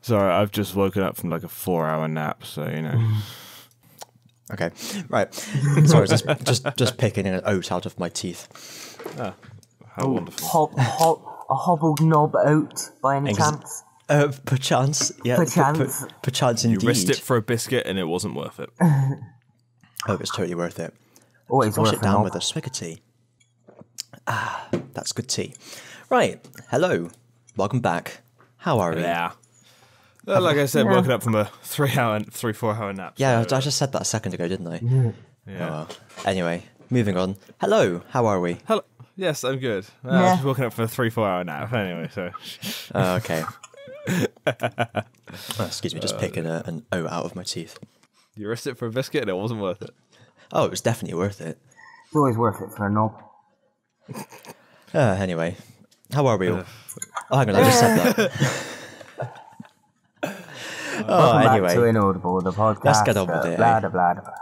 Sorry, I've just woken up from like a 4-hour nap, so you know. Okay, right. Sorry, just picking an oat out of my teeth. Ah, how wonderful. A hobbled knob oat by any chance? Perchance, yeah. Perchance. Perchance You indeed. risked it for a biscuit and it wasn't worth it. Oh, it's totally worth it. Always Wash worth it down a with knob. a swig of tea. Ah, that's good tea. Right, hello. Welcome back. How are we? Yeah. Like I said, woken up from a 4-hour nap. Yeah, so, I just said that a second ago, didn't I? Yeah. Yeah. Oh, well. Anyway, moving on. Hello, how are we? Hello. Yes, I'm good. I was just woken up from a 4 hour nap anyway, so. Okay. Oh, excuse me, just picking an O out of my teeth. You risked it for a biscuit and it wasn't worth it. Oh, it was definitely worth it. It's always worth it for a knob. Anyway, how are we all? Oh, hang on, I just said that. Welcome anyway. back to Inaudible, the podcast. Let's get on with it, Blah, eh? blah, blah, blah.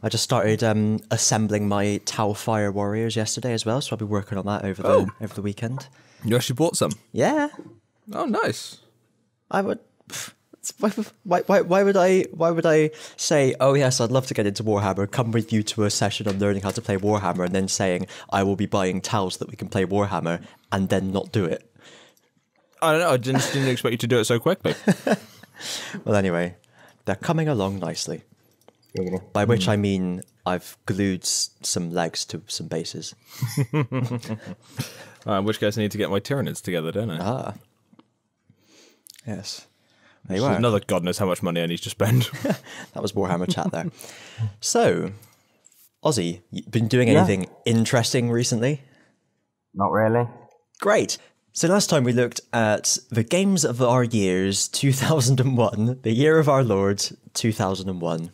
I just started assembling my Tau Fire Warriors yesterday as well, so I'll be working on that over the weekend. You actually bought some? Yeah, Oh, nice. I would. Why would I say, oh yes, I'd love to get into Warhammer, come with you to a session on learning how to play Warhammer, and then saying I will be buying Tau so that we can play Warhammer, and then not do it? I don't know, I didn't expect you to do it so quickly. Well, anyway, they're coming along nicely. Giggity. By which I mean I've glued some legs to some bases. In which case I need to get my Tyranids together, don't I? Ah. Yes. There you There's are. another God knows how much money I need to spend. That was Warhammer chat there. So, Ozzy, you been doing anything interesting recently? Not really. Great. So last time we looked at the games of our years, 2001, the year of our Lord, 2001.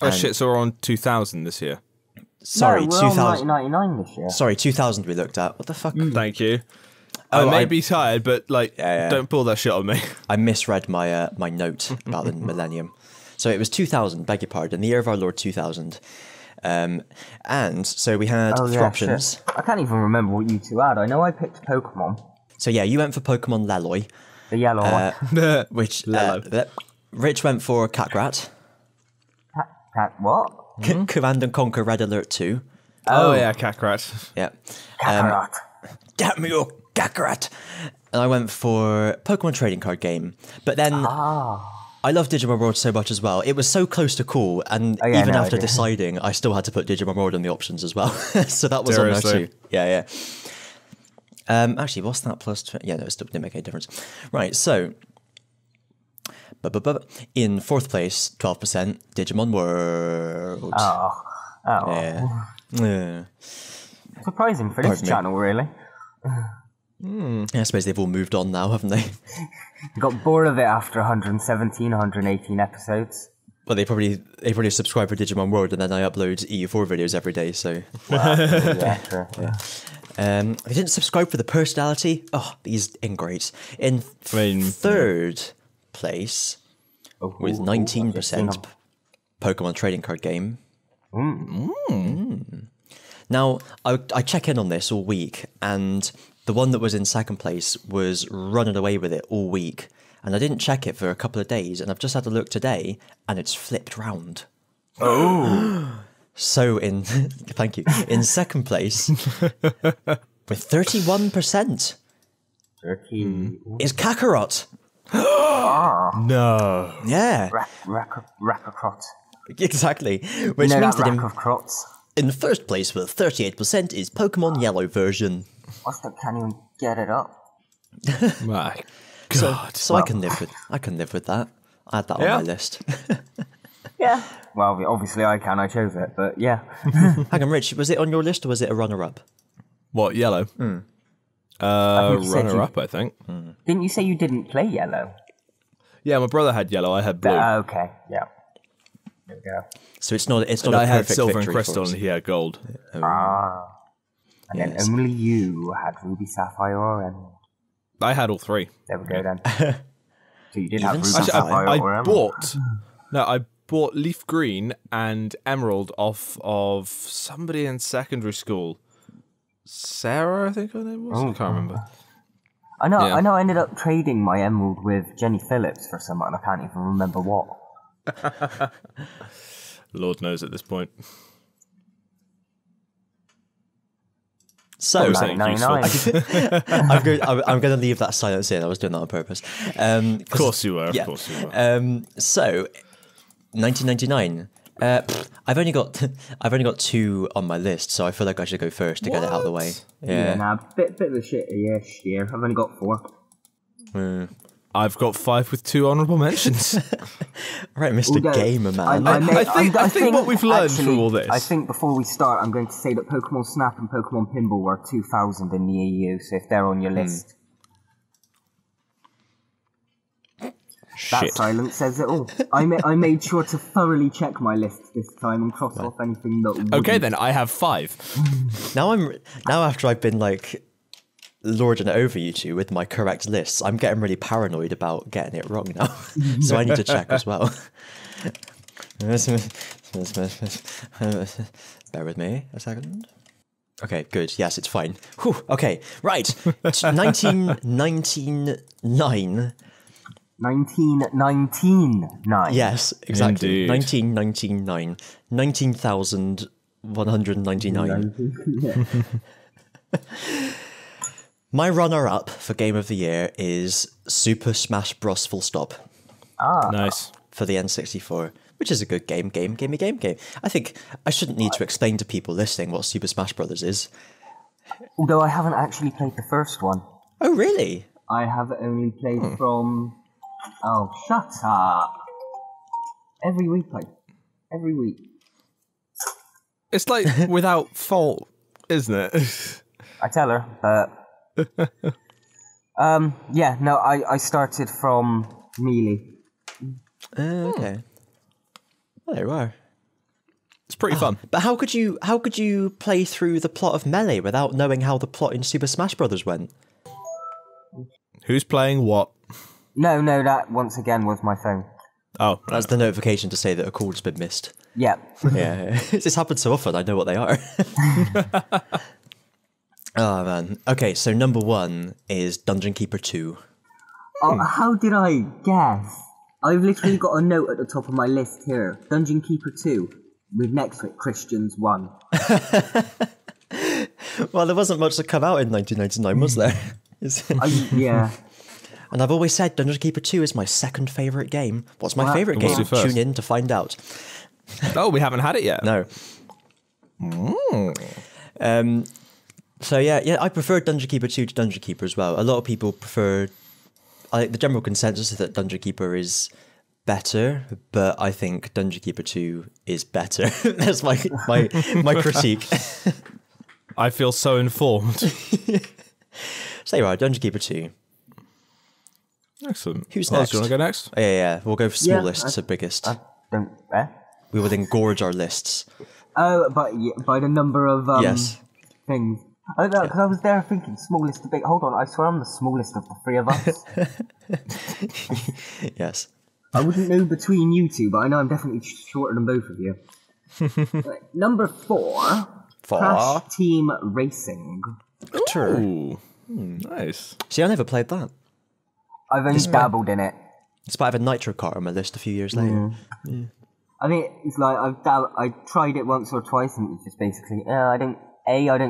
Oh shit, so we're on 2000 this year. Sorry, no, we're 2000. on 1999 this year. Sorry, 2000 we looked at. What the fuck? Thank you. Oh, I may I- be tired, but like, Yeah. don't pull that shit on me. I misread my my note about the millennium. So it was 2000, beg your pardon, the year of our Lord 2000. And so we had three options. Shit. I can't even remember what you two had. I know I picked Pokemon, So yeah, you went for Pokemon Leloy, the yellow one. which Lelo. Rich went for Catgrat, What? Command and Conquer Red Alert 2. Oh yeah, Kakarot. Yeah. Kakarot. Damn you, Kakarot! And I went for Pokemon Trading Card Game. But then I love Digimon World so much as well. It was so close to cool, and yeah, even no, after I do. deciding, I still had to put Digimon World on the options as well. So that was on there Seriously? too. Yeah. Actually, what's that plus? Yeah, no, it still didn't make any difference. Right, so in fourth place, 12%, Digimon World. Oh. Yeah. Surprising for this Pardon me. channel, really. I suppose they've all moved on now, haven't they? Got bored of it after 117, 118 episodes. Well, they probably subscribe for Digimon World, and then I upload EU4 videos every day. So Yeah, true. Yeah. they didn't subscribe for the personality. Oh, these ingrates. In mean, third place with 19% Pokemon Trading Card Game. Now I check in on this all week, and the one that was in second place was running away with it all week. And I didn't check it for a couple of days, and I've just had a look today, and it's flipped round. Oh. So thank you, in second place with 31% 30. is Kakarot. No. Yeah, Rackacrot. exactly. Which You know means that that rack of crots? in first place with 38% is Pokemon Yellow version. I still can't even get it up. My So, God. so I can live with that. I had that on Yeah. my list. Yeah. Well, obviously I can. I chose it, but yeah. Hang on, Rich, was it on your list or was it a runner-up? What, yellow? think you said Runner up, I think. Didn't you say you didn't play yellow? Yeah, my brother had yellow, I had blue. Okay. Yeah. There we go. So it's not and a I had perfect silver and victory for crystal, us. and he had gold. And Yes. then only you had ruby, sapphire, or emerald. I had all three. There we go then. So you did have Even ruby, Sapphire. sapphire, I or emerald. I bought leaf green and emerald off of somebody in secondary school. Sarah, I think her name was. I can't remember. I know. Yeah. I know. I ended up trading my emerald with Jenny Phillips for some, and I can't even remember what. Lord knows at this point. So, Something useful. I'm going to leave that silence in. I was doing that on purpose. Of course you were. Of Yeah. course you were. So, 1999. I've only got 2 on my list, so I feel like I should go first to get it out of the way. Yeah, nah, bit of a shit. Yeah, shit. I've only got 4. I've got 5 with 2 honourable mentions. Right, Mr. Although, Gamer Man. I think what we've learned from all this. I think before we start, I'm going to say that Pokemon Snap and Pokemon Pinball were 2000 in the EU, so if they're on your list. That Shit. silence says it all. I made sure to thoroughly check my list this time and cross off anything that wouldn't. Okay, then I have 5. Now after I've been like lording it over you two with my correct lists, I'm getting really paranoid about getting it wrong now. So I need to check as well. Bear with me a second. Okay, good. Yes, it's fine. Whew, okay, right. 1999. 1999. Yes, exactly. Indeed. 1999. 19,199. My runner-up for Game of the Year is Super Smash Bros. Full stop Nice. for the N64, which is a good game. I think I shouldn't need to explain to people listening what Super Smash Brothers is. Although I haven't actually played the first one. Oh, really? I have only played from... Oh, shut up. Every week. It's like without fault, isn't it? I tell her, but... yeah, no, I started from Melee. Okay. Well, there you are. It's pretty fun. But how could you play through the plot of Melee without knowing how the plot in Super Smash Brothers went? Who's playing what? No, that once again was my phone. Oh, That's the notification to say that a call's been missed. Yeah. Yeah, this happens so often, I know what they are. Oh, man. Okay, so number 1 is Dungeon Keeper 2. Oh, how did I guess? I've literally got a note at the top of my list here. Dungeon Keeper 2, with next to it, Christians 1. Well, there wasn't much to come out in 1999, was there? Yeah. And I've always said Dungeon Keeper 2 is my second favourite game. What's my favourite What's game? your first? Tune in to find out. Oh, we haven't had it yet. No. So yeah, I prefer Dungeon Keeper 2 to Dungeon Keeper as well. A lot of people prefer... the general consensus is that Dungeon Keeper is better, but I think Dungeon Keeper 2 is better. That's my critique. I feel so informed. So you are, Dungeon Keeper 2. Excellent. Who's Oz, next? do you want to go next? Oh, yeah. We'll go for Yeah, smallest to biggest. Don't... We will engorge our lists. Oh, by the number of Yes. things. Oh, no, because I was there thinking smallest to big. Hold on, I swear I'm the smallest of the 3 of us. Yes. I wouldn't know between you two, but I know I'm definitely shorter than both of you. Right, number 4, Crash Team Racing. Sure. Ooh, nice. See, I never played that. I've only dabbled in it. Despite having Nitro Kart on my list a few years later. I mean, it's like I tried it once or twice, and it was just basically, I don't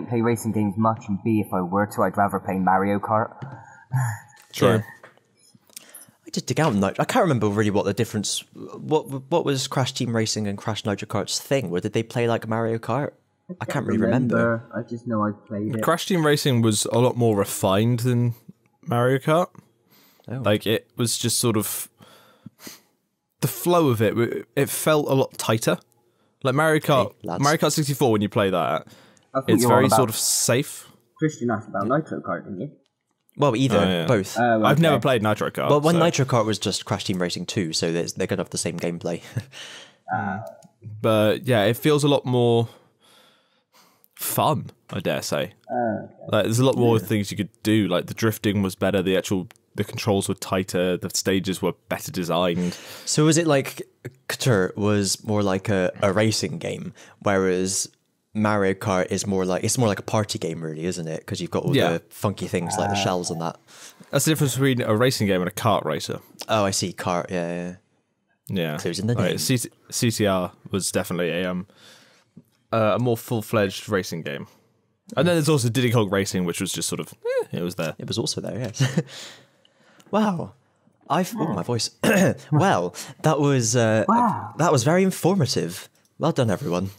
play racing games much, and B, if I were to, I'd rather play Mario Kart. True. Yeah. I did dig out Nitro. I can't remember really what the difference... What was Crash Team Racing and Crash Nitro Kart's thing? Or did they play like Mario Kart? I can't really remember. I just know I've played it. Crash Team Racing was a lot more refined than Mario Kart. Oh. Like, it was just sort of... The flow of it felt a lot tighter. Like Mario Kart, lads. Mario Kart 64, when you play that, I thought it's you were very on about sort of safe. Christian asked about Nitro Kart, didn't you? Well, either, yeah. both. I've never played Nitro Kart. Well, when so- Nitro Kart was just Crash Team Racing 2, so they're going to have the same gameplay. But yeah, it feels a lot more fun, I dare say. Like, there's a lot more things you could do. Like, the drifting was better, the controls were tighter, the stages were better designed. So was it like Ctur was more like a racing game, whereas Mario Kart is more like a party game, really, isn't it? Because you've got all the funky things like the shells and that. That's the difference between a racing game and a kart racer. Oh, I see. Kart, yeah. Clues in the name. CCR was definitely a more full-fledged racing game. And then there's also Diddy Kong Racing, which was just sort of, it was there. It was also there, yes. Wow. My voice. Well, that was very informative. Well done, everyone.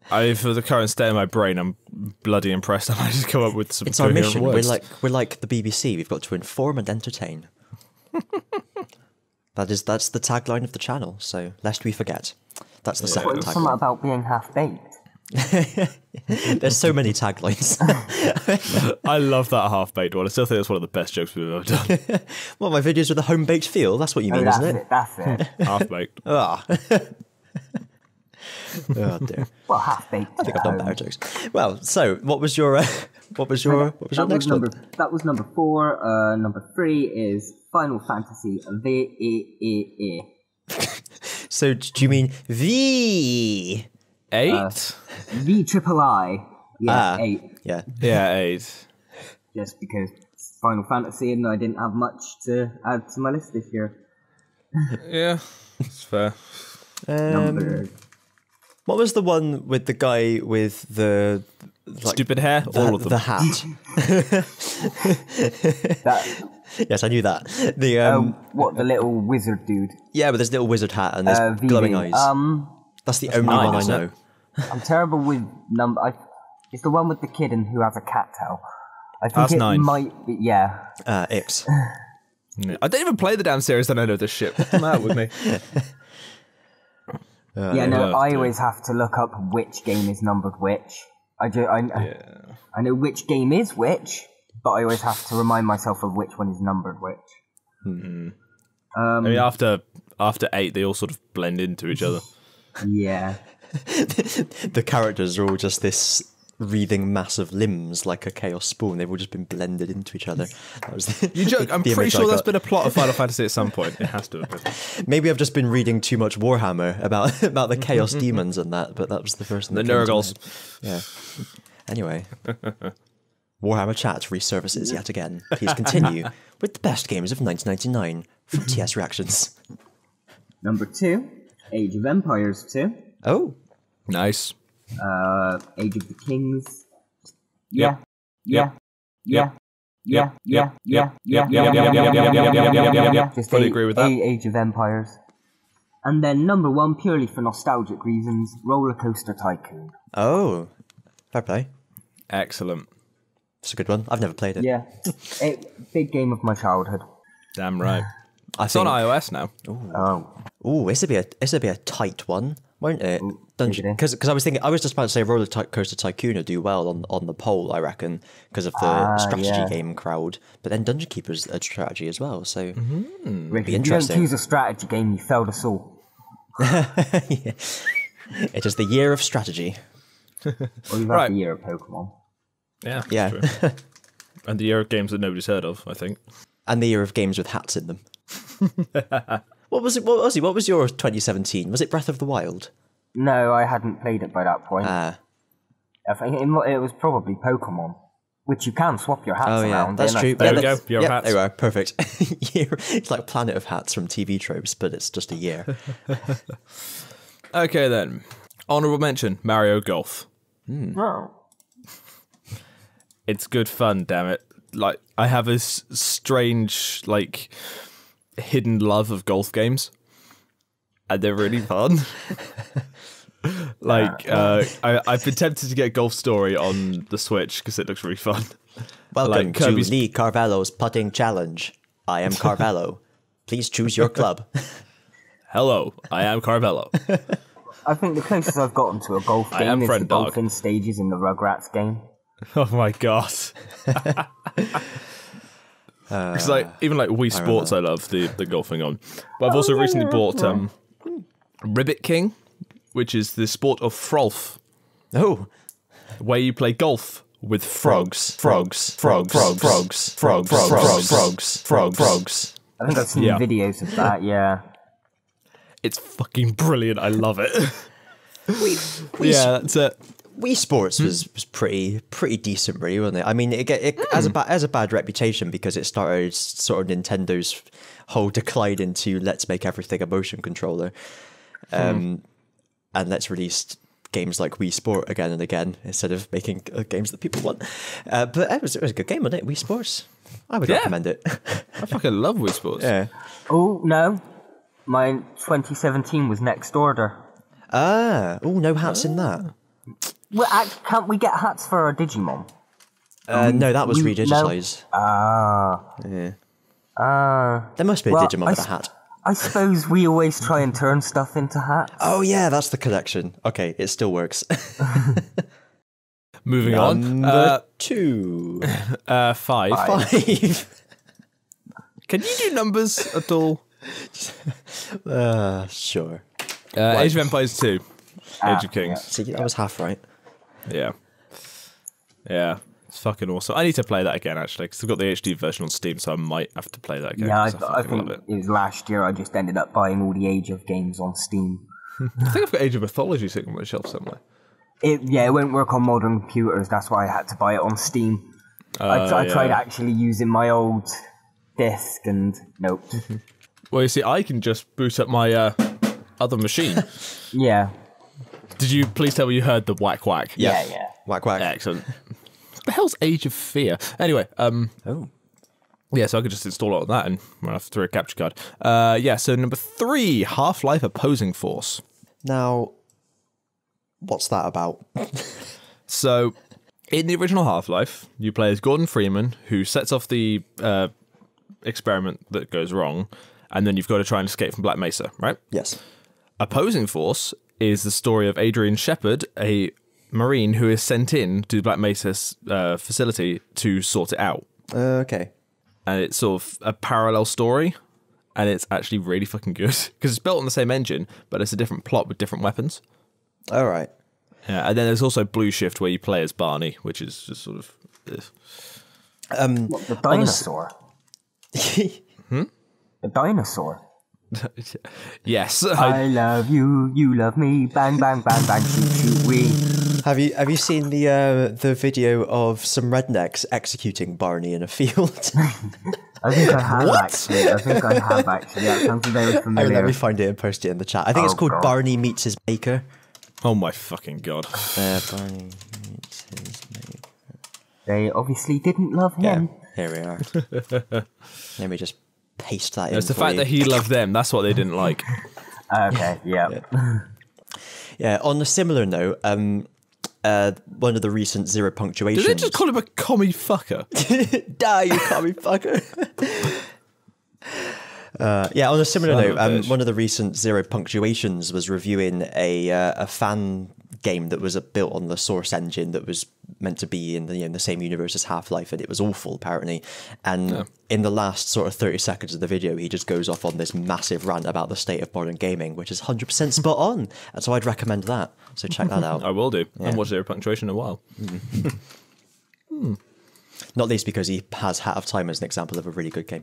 For the current state of my brain, I'm bloody impressed. I might just come up with some. It's our mission. Words. We're like the BBC. We've got to inform and entertain. That's the tagline of the channel. So lest we forget, that's the second tagline. Something about being half baked. There's so many taglines. I love that half-baked one. I still think it's one of the best jokes we've ever done. Well, my videos with a home-baked feel. That's what you mean, isn't it? That's it. Half-baked. Ah. Oh dear. Well, half-baked. I think I've done better jokes. Well, so what was your next one? That was number 4. Number 3 is Final Fantasy VEEE. So do you mean V? 8? VIII. Yeah, 8. Yeah. Yeah, 8. Just because it's Final Fantasy and I didn't have much to add to my list this year. Yeah, it's fair. What was the one with the guy with the stupid hair? All of them. The hat. Yes, I knew that. The little wizard dude? Yeah, with this little wizard hat and his glowing eyes. That's the only one I know. I'm terrible with number. It's the one with the kid and who has a cat tail. I think That's it 9. might be. Yeah. X. I don't even play the damn series, and I know this shit. What's the matter with me? I always have to look up which game is numbered which. I know which game is which, but I always have to remind myself of which one is numbered which. Mm-hmm. I mean, after 8, they all sort of blend into each other. Yeah. The characters are all just this wreathing mass of limbs like a chaos spoon. They've all just been blended into each other. That was you joke? I'm pretty sure that's been a plot of Final Fantasy at some point. It has to have been. Maybe I've just been reading too much Warhammer about the chaos demons and that, but that was the first thing. The Nurgles. Yeah. Anyway. Warhammer Chat resurfaces yet again. Please continue with the best games of 1999 from TS Reactions. Number 2, Age of Empires 2. Oh. Nice. Age of the Kings. Fully agree with that. Age of Empires. And then number 1, purely for nostalgic reasons, Roller Coaster Tycoon. Oh. Fair play. Excellent. It's a good one. I've never played it. Yeah. Big game of my childhood. Damn right. It's on iOS now. Ooh, this would be a tight one, won't it? Dungeon, because I was just about to say Roller Coaster Tycoon would do well on the poll, I reckon, because of the strategy game crowd. But then Dungeon Keeper's a strategy as well, so Rick, be interesting. If you don't choose a strategy game, you failed us all. Yeah. It is the year of strategy. Or you've had the year of Pokemon. Yeah. True. And the year of games that nobody's heard of, I think. And the year of games with hats in them. What was your 2017? Was it Breath of the Wild? No, I hadn't played it by that point. I think it was probably Pokemon, which you can swap your hats around. That's true. There we go. Your hats. There we are. Perfect. It's like Planet of Hats from TV tropes, but it's just a year. Okay then. Honorable mention: Mario Golf. Oh. It's good fun, damn it. Like, I have this strange, like, hidden love of golf games. And they're really fun. I've been tempted to get Golf Story on the Switch because it looks really fun. Welcome to Lee Carvalho's putting challenge. I am Carvalho. Please choose your club. Hello, I am Carvalho. I think the closest I've gotten to a golf game is the golfing stages in the Rugrats game. Oh my god. Because even Wii Sports I love the golfing on. But I've also recently bought Ribbit King, which is the sport of frolf. Oh. Where you play golf with frogs. I think I've seen videos of that, yeah. It's fucking brilliant. I love it. Yeah, that's it. Wii Sports was pretty decent, really, wasn't it? I mean, it has a bad reputation because it started sort of Nintendo's whole decline into let's make everything a motion controller, and let's release games like Wii Sport again and again instead of making games that people want. But it was a good game, wasn't it? Wii Sports, I would recommend it. I fucking love Wii Sports. Yeah. Oh no, my 2017 was Next Order. No hats in that. Well, can't we get hats for our Digimon? No, that was redigitized. No? There must be a Digimon with a hat. I suppose we always try and turn stuff into hats. Oh yeah, that's the collection. Okay, it still works. Moving on. Number 2. 5. 5. Can you do numbers at all? Sure. Age of Empires 2. Age of Kings. See, that was half right. Yeah. Yeah. It's fucking awesome. I need to play that again, actually, because I've got the HD version on Steam, so I might have to play that again. Yeah, I think it was last year I just ended up buying all the Age of games on Steam. I think I've got Age of Mythology sitting on my shelf somewhere. It won't work on modern computers, that's why I had to buy it on Steam. I tried actually using my old disc and nope. Well, you see, I can just boot up my other machine. Yeah. Did you please tell me you heard the whack whack? Yeah. Whack whack. Excellent. What the hell's Age of Fear? Anyway, yeah, so I could just install it on that and run off through a capture card. Yeah, so number 3, Half-Life Opposing Force. Now, what's that about? So, in the original Half-Life, you play as Gordon Freeman, who sets off the experiment that goes wrong, and then you've got to try and escape from Black Mesa, right? Yes. Opposing Force is the story of Adrian Shepard, a Marine who is sent in to Black Mesa's facility to sort it out. Okay. And it's sort of a parallel story, and it's actually really fucking good because it's built on the same engine, but it's a different plot with different weapons. All right. Yeah, and then there's also Blue Shift where you play as Barney, which is just sort of. What, the dinosaur? The dinosaur? Yes. I love you, you love me, bang, bang, bang, bang, shoot, shoot, we. Have you seen the video of some rednecks executing Barney in a field? I think I have actually. That sounds very familiar. Let me find it and post it in the chat. I think it's called Barney Meets His Maker. Oh my fucking god. Barney Meets His Maker. They obviously didn't love him. Yeah, here we are. Let me just paste that in. It's the fact that he loved them. That's what they didn't like. Okay, yeah. Yeah, on a similar note, one of the recent Zero Punctuations... Did they just call him a commie fucker? Die, you commie fucker! Yeah, on a similar note, one of the recent Zero Punctuations was reviewing a fan game that was built on the Source engine that was meant to be in the same universe as Half-Life, and it was awful, apparently. And in the last sort of 30 seconds of the video, he just goes off on this massive rant about the state of modern gaming, which is 100% spot on. And so I'd recommend that. So check that out. I will do. I haven't watched Zero Punctuation in a while. Not least because he has Hat of Time as an example of a really good game.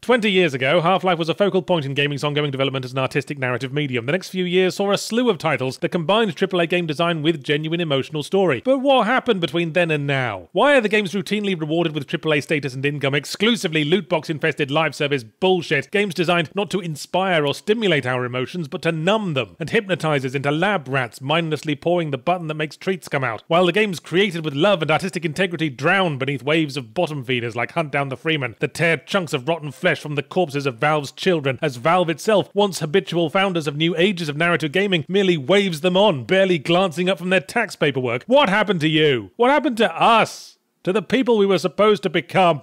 20 years ago, Half-Life was a focal point in gaming's ongoing development as an artistic narrative medium. The next few years saw a slew of titles that combined AAA game design with genuine emotional story. But what happened between then and now? Why are the games routinely rewarded with AAA status and income exclusively loot box-infested live service bullshit? Games designed not to inspire or stimulate our emotions, but to numb them, and hypnotize us into lab rats mindlessly pawing the button that makes treats come out, while the games created with love and artistic integrity drown beneath waves of bottom feeders like Hunt Down the Freeman, that tear chunks of rotten flesh from the corpses of Valve's children, as Valve itself, once habitual founders of new ages of narrative gaming, merely waves them on, barely glancing up from their tax paperwork. What happened to you? What happened to us? To the people we were supposed to become?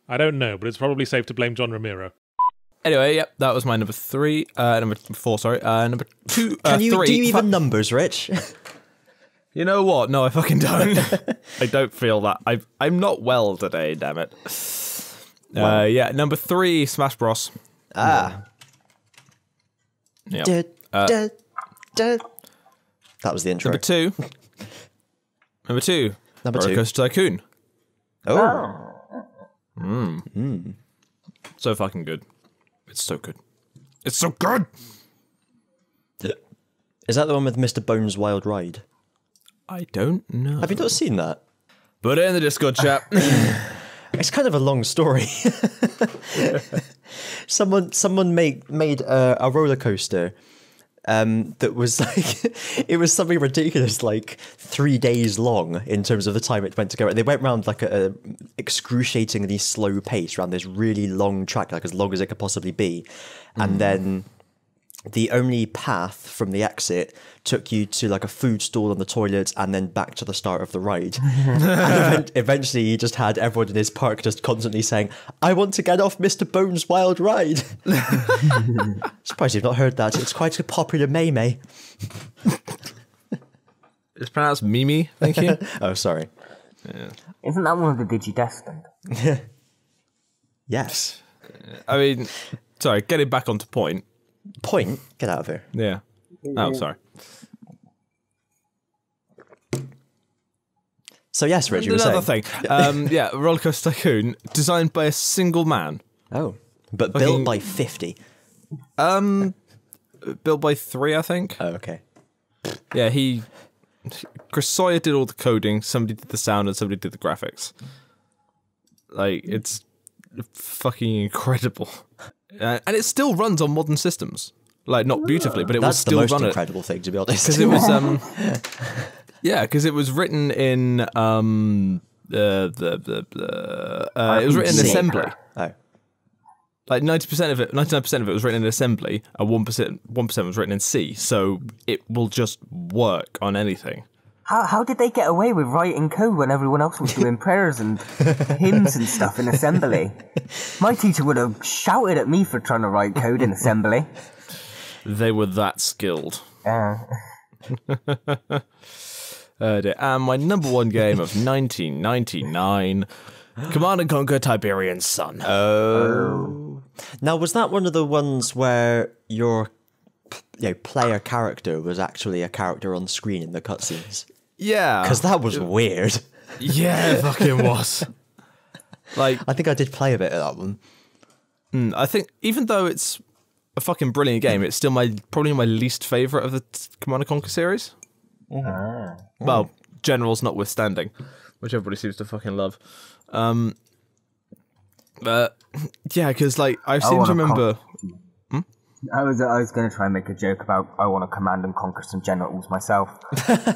I don't know, but it's probably safe to blame John Romero. Anyway, yep, that was my number 3. Number 4, sorry. Number 2, Can you 3. do you even numbers, Rich? You know what? No, I fucking don't. I don't feel that. I'm not well today, damn it. Yeah, number 3, Smash Bros. Ah. Yeah. That was the intro. Number 2. Number 2. Number 2. Roller Coaster Tycoon. Oh. So fucking good. It's so good. It's so good! Is that the one with Mr. Bones' Wild Ride? I don't know. Have you not seen that? Put it in the Discord chat. It's kind of a long story. Someone made a roller coaster that was like, it was something ridiculous, like 3 days long in terms of the time it went to go. They went around like a excruciatingly slow pace around this really long track, like as long as it could possibly be. And then the only path from the exit took you to like a food stall on the toilet and then back to the start of the ride. And eventually he just had everyone in his park just constantly saying, I want to get off Mr. Bones' Wild Ride. Surprised you've not heard that. It's quite a popular May. It's pronounced Mimi, thank you. Oh, sorry. Yeah. Isn't that one of the Digidestined? Yes. I mean, sorry, getting back onto point. Point? Get out of here. Yeah. Oh, sorry. So yes, Rich, you were Another saying. thing. Yeah, Roller Coaster Tycoon, designed by a single man. Oh, but built by 50. Built by 3, I think. Oh, okay. Yeah, Chris Sawyer did all the coding, somebody did the sound, and somebody did the graphics. Like, it's fucking incredible. And it still runs on modern systems. Like, not beautifully, but it will still run it. That's the most incredible thing, to be honest. Because it was, yeah, because it was written in, it was written in assembly. Oh. Like 90% of it, 99% of it was written in assembly, and 1% was written in C. So it will just work on anything. How did they get away with writing code when everyone else was doing prayers and hymns and stuff in assembly? My teacher would have shouted at me for trying to write code in assembly. They were that skilled. And my number one game of 1999, Command & Conquer Tiberian Sun. Oh. Now, was that one of the ones where your player character was actually a character on screen in the cutscenes? Yeah. Because that was weird. Yeah, it fucking was. Like, I think I did play a bit of that one. I think even though it's a fucking brilliant game, it's still probably my least favourite of the Command & Conquer series. Well, Generals notwithstanding, which everybody seems to fucking love. But yeah, because like I seem to remember. I was going to try and make a joke about I want to command and conquer some generals myself, but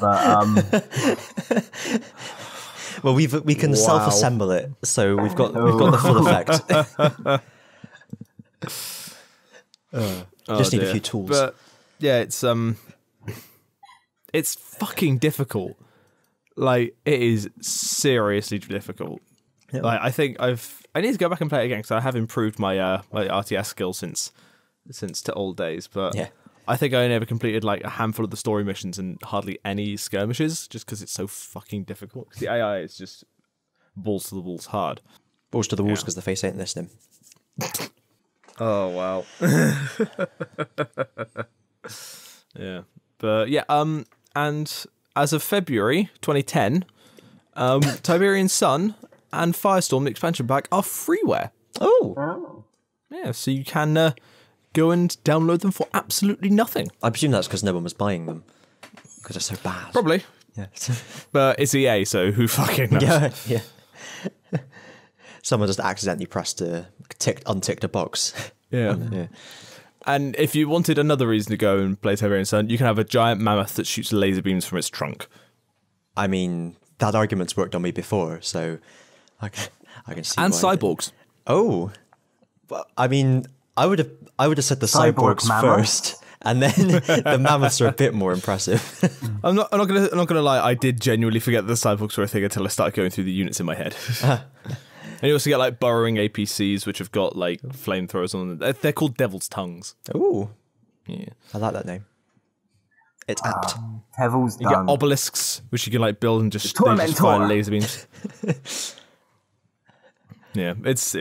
well, we can self-assemble it, so we've got the full effect. Just need a few tools. But yeah, it's fucking difficult. Like, it is seriously difficult. Yeah. Like, I think I need to go back and play it again because I have improved my my RTS skill since to old days. But yeah. I think I only ever completed like a handful of the story missions and hardly any skirmishes, just because it's so fucking difficult. Because the AI is just balls to the walls hard. Balls to the walls because the face ain't listening. Oh wow. Yeah, but yeah. And as of February 2010, Tiberian Sun and Firestorm, the expansion pack, are freeware. Oh. Yeah, so you can go and download them for absolutely nothing. I presume that's because no one was buying them because they're so bad. Probably. Yeah. But it's EA, so who fucking knows? Yeah. Someone just accidentally pressed unticked a box. Yeah. And if you wanted another reason to go and play Tiberian Sun, you can have a giant mammoth that shoots laser beams from its trunk. I mean, that argument's worked on me before, so I can see. And why. cyborgs. Oh, well, I mean, I would have said the Cyborg cyborgs mammoth. first, and then the mammoths are a bit more impressive. I'm not gonna lie. I did genuinely forget that the cyborgs were a thing until I started going through the units in my head. And you also get like burrowing APCs, which have got like flamethrowers on them. They're called Devil's Tongues. Ooh, Yeah. I like that name. It's apt. Devil's You get Tongue. obelisks, which you can like build and just Tormentor. they just fire laser beams. Yeah, it's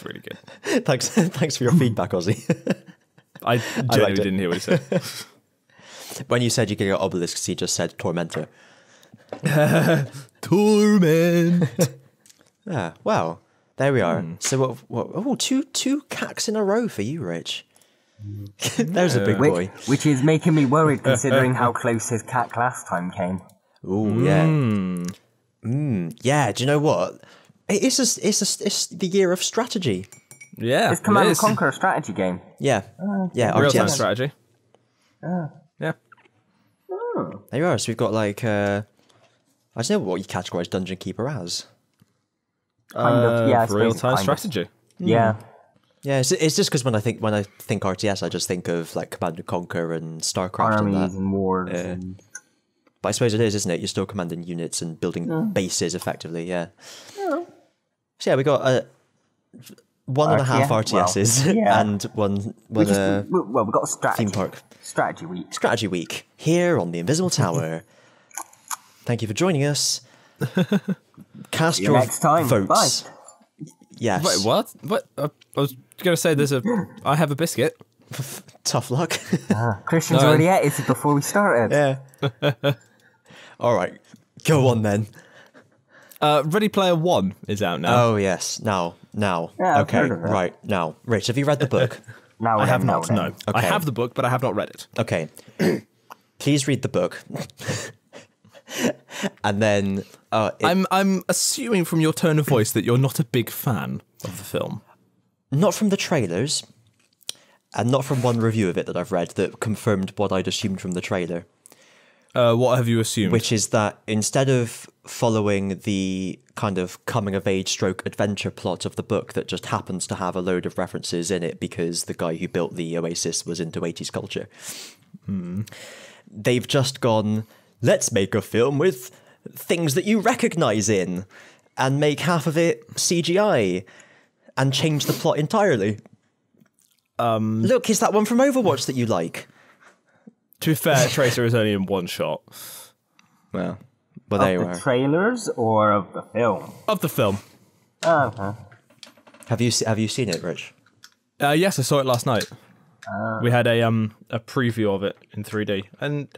really good. Thanks for your feedback, Ozzy. I genuinely didn't hear what he said. When you said you could get obelisks, he just said tormentor. Torment. Yeah, well, there we are. So what? Oh, two cacks in a row for you, Rich. There's a big boy. Which is making me worried considering how close his cat last time came. Ooh, yeah. Yeah, do you know what? It's the year of strategy. Yeah, It's Command and Conquer a strategy game. Yeah. Yeah, real-time RTS. strategy. Yeah. There you are. So we've got like, I don't know what you categorise Dungeon Keeper as. Kind of, yeah, I suppose real-time kind of. strategy. Yeah. Yeah, it's just because when I think RTS, I just think of like Command and Conquer and StarCraft and Armies that. and wars. And... But I suppose it is, isn't it? You're still commanding units and building bases effectively. Yeah. So yeah, we got 1.5 RTSs and one we got a strategy. theme park. Strategy week. Strategy week here on the Invisible Tower. Thank you for joining us. Cast See you your next time. votes. Bye. Yes. Wait, what? What? I was going to say I have a biscuit. Tough luck. Christian's already ate it before we started. Yeah. All right. Go on then. Ready Player One is out now. Oh yes. Now. Yeah, I've Okay. heard of it. Right. Now. Rich, have you read the book? Now I have not. No, Okay. I have the book, but I have not read it. Okay. Please read the book. And then I'm assuming from your tone of voice that you're not a big fan of the film. not from the trailers, and not from one review of it that I've read that confirmed what I'd assumed from the trailer. What have you assumed? Which is that instead of following the kind of coming-of-age stroke adventure plot of the book that just happens to have a load of references in it because the guy who built the Oasis was into 80s culture, they've just gone, let's make a film with things that you recognise in, and make half of it CGI, and change the plot entirely. Look, is that one from Overwatch that you like? To be fair, Tracer is only in one shot. Well, there you Of are. the trailers or of the film? Of the film. Oh, okay. Have you seen it, Rich? Yes, I saw it last night. We had a preview of it in 3D. And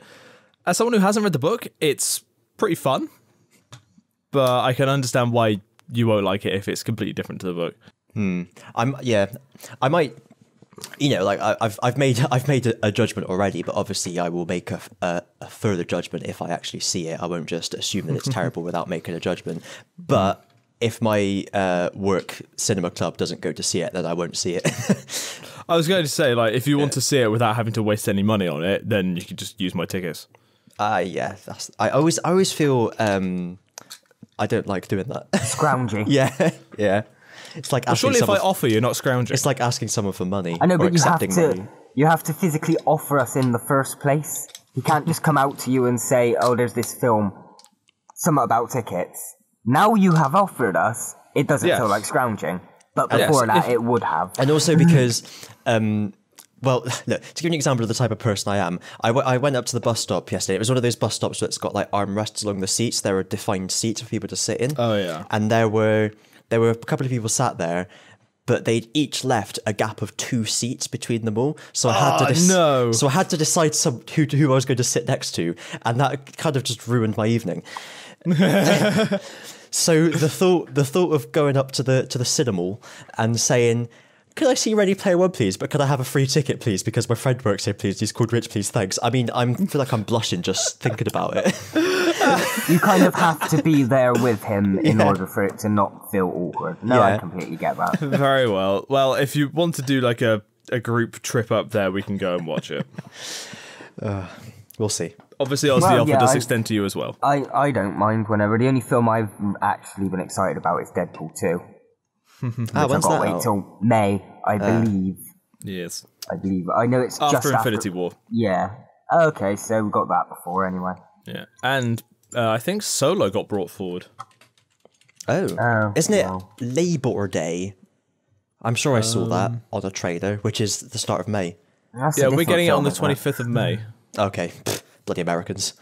as someone who hasn't read the book, it's pretty fun. But I can understand why you won't like it if it's completely different to the book. I might, like I've made a judgment already, but obviously I will make a further judgment if I actually see it. I won't just assume that it's terrible without making a judgment. But if my work cinema club doesn't go to see it, then I won't see it. I was going to say, like, if you want to see it without having to waste any money on it, then you could just use my tickets. Yeah, I always feel I don't like doing that. Scroungy. yeah. It's like asking Surely if I someone. offer, you're not scrounging. It's like asking someone for money. I know, or but accepting money. you have to physically offer us in the first place. He can't just come out to you and say, oh, there's this film, something about tickets. Now you have offered us, it doesn't feel like scrounging. But before that, it would have. And also because, well, look, to give you an example of the type of person I am, I went up to the bus stop yesterday. It was one of those bus stops that's got like armrests along the seats. There are defined seats for people to sit in. Oh, yeah. And there were a couple of people sat there, but they'd each left a gap of 2 seats between them all. So I had to So I had to decide who I was going to sit next to, and that kind of just ruined my evening. So the thought of going up to the cinema and saying, could I see Ready Player One, please? But could I have a free ticket, please? Because my friend works here, please. He's called Rich, please. Thanks. I mean, I feel like I'm blushing just thinking about it. You kind of have to be there with him in order for it to not feel awkward. No, I completely get that. Very well. Well, if you want to do like a group trip up there, we can go and watch it. We'll see. Obviously, the offer does extend to you as well. I don't mind whenever. The only film I've actually been excited about is Deadpool 2. When's I've got to that wait out? till May, I believe. Yes. I know it's just After Infinity War. Yeah. Okay, so we got that before anyway. Yeah. And I think Solo got brought forward. Oh. Isn't it Labor Day? I'm sure I saw that on a trailer, which is the start of May. That's Yeah, a we're different getting it on the film, isn't it? 25th of May. Okay. Bloody Americans.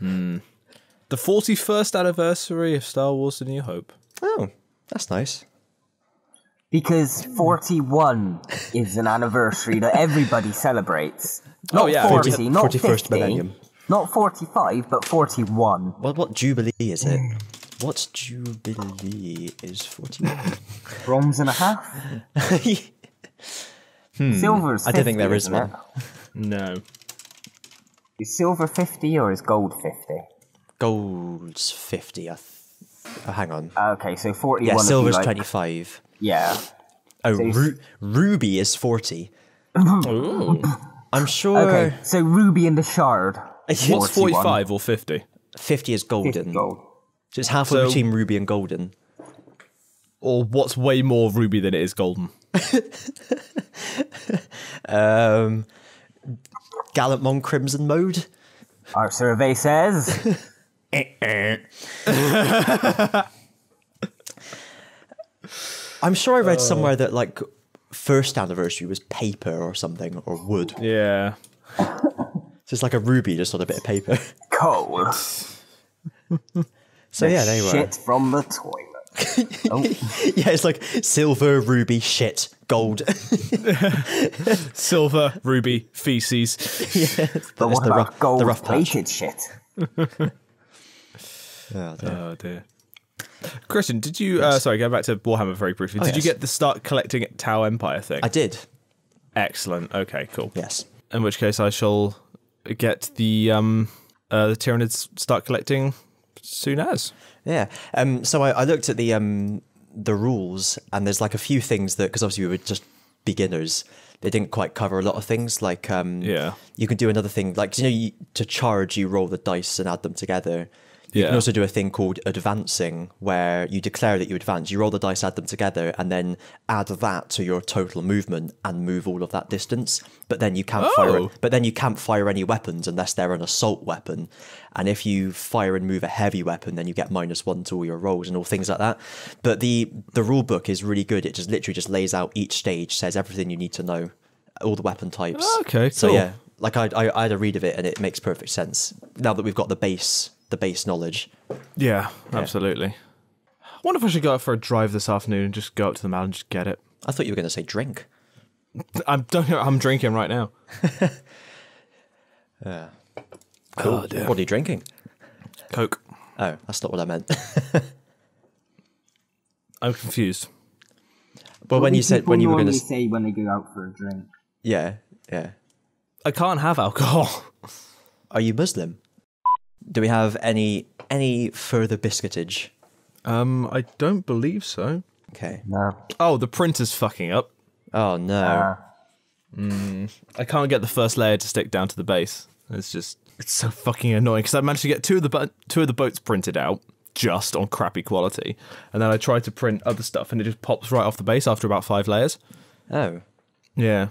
The 41st anniversary of Star Wars: A New Hope. Oh, that's nice. Because 41 is an anniversary that everybody celebrates. Not Oh, yeah. 40, not 41st 50, millennium. not 45, but 41. Well, what Jubilee is it? What's Jubilee is 41? Bronze and a half? Silver's 50, I don't think there is isn't it? one. No. Is silver 50 or is gold 50? Gold's 50. Hang on. Okay, so 41 Yeah, would be silver's like, 25. Yeah. Oh, So ruby is 40. Ooh. I'm sure Okay, so ruby and the shard. What's 41. 45 or 50? 50 is 50 golden. gold. So it's halfway So- between ruby and golden. Or what's way more ruby than it is golden? Gallantmon Crimson mode. Our survey says... I'm sure I read somewhere that like first anniversary was paper or something, or wood. Yeah. So it's like a ruby just on a bit of paper. Coal. So yeah, there you Shit from the toilet. Oh. Yeah, it's like silver, ruby, shit, gold. Silver, ruby, feces. But what about the rough patch. gold-plated shit? Oh, dear. Oh dear. Christian, did you? Sorry, going back to Warhammer very briefly. Did you yes. get the start collecting Tau Empire thing? I did. Excellent. Okay, cool. Yes. In which case, I shall get the Tyranids start collecting soon as. Yeah. So I looked at the rules, and there's like a few things that, because obviously we were just beginners, they didn't quite cover a lot of things. Like Yeah. you can do another thing, like to charge, you roll the dice and add them together. You can Yeah. also do a thing called advancing, where you declare that you advance. You roll the dice, add them together, and then add that to your total movement and move all of that distance. But then you can't fire. But then you can't fire any weapons unless they're an assault weapon. And if you fire and move a heavy weapon, then you get -1 to all your rolls and all things like that. But the rule book is really good. It just literally just lays out each stage, says everything you need to know, all the weapon types. Okay, So cool. yeah, like I had a read of it, and it makes perfect sense now that we've got the base knowledge. Yeah, absolutely. I wonder if I should go out for a drive this afternoon and just go up to the mountain and just get it. I thought you were going to say drink. I'm drinking right now. Cool. Oh, dear. What are you drinking? Coke. Oh, that's not what I meant. I'm confused. Well, when you said when you were going to say when they go out for a drink. yeah. I can't have alcohol. Are you Muslim? Do we have any further biscuitage? I don't believe so. Okay. No. Oh, the printer's fucking up. Oh no. I can't get the first layer to stick down to the base. It's so fucking annoying because I managed to get two of the boats printed out just on crappy quality, and then I tried to print other stuff and it just pops right off the base after about 5 layers. Oh. Yeah.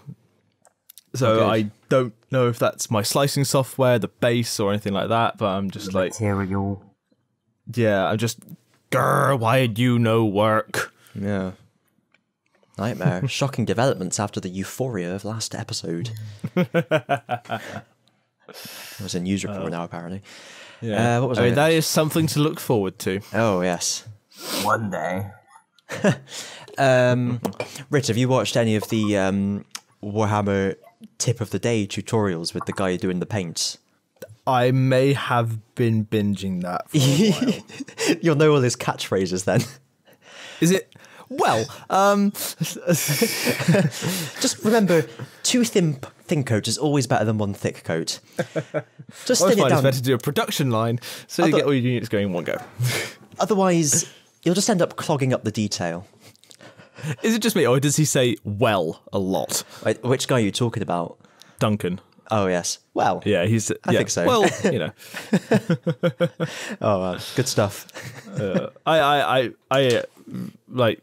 So Okay. I don't know if that's my slicing software, the base, or anything like that, but I'm just like, Material. yeah, I'm just, grr, why did you no work? Yeah. Nightmare. Shocking developments after the euphoria of last episode. There's a news report now, apparently. Yeah. What was I mean, I- that is something to look forward to. Oh, yes. One day. Rich, have you watched any of the Warhammer tip of the day tutorials with the guy doing the paints? I may have been binging that for a while. You'll know all his catchphrases then. Is it? Well, Just remember, 2 thin coats is always better than 1 thick coat. Just I thin it find it's down. better to do a production line so you thought- get all your units going in one go. Otherwise, you'll just end up clogging up the detail. Is it just me, or does he say "well" a lot? Wait, which guy are you talking about? Duncan. Oh, yes. Well. Yeah, he's. I think so. Well, you know, Oh, good stuff. I like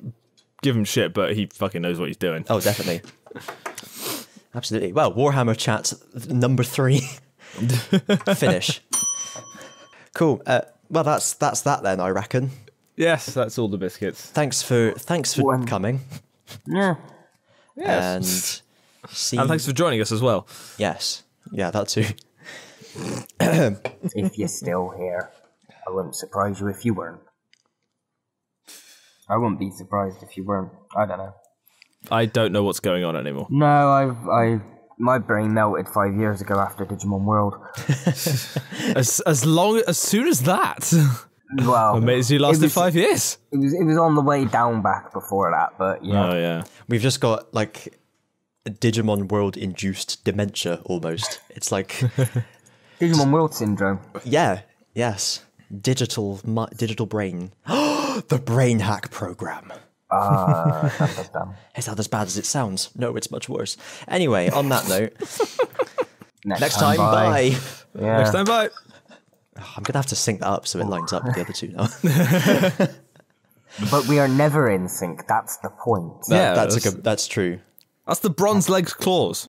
give him shit, but he fucking knows what he's doing. Oh, definitely. Absolutely. Well, Warhammer chat number 3. Finish. Cool. Well, that's that then, I reckon. Yes, that's all the biscuits. Thanks for One. coming. Yeah. And Yes, see. and thanks for joining us as well. Yes. Yeah, that too. If you're still here, I wouldn't surprise you if you weren't. I wouldn't be surprised if you weren't. I don't know. I don't know what's going on anymore. No, my brain melted 5 years ago after Digimon World. As soon as that, Well, amazing, you lasted 5 years. It was on the way down back before that, but yeah. Oh yeah. We've just got like Digimon World-induced dementia, almost. It's like... Digimon World Syndrome. Yeah, yes. Digital brain. The brain hack program. Is that as bad as it sounds? No, it's much worse. Anyway, on that note, next time, bye. Yeah. Next time, bye. I'm going to have to sync that up so it lines up with the other two now. But we are never in sync. That's the point. That's true. That's the bronze legs clause.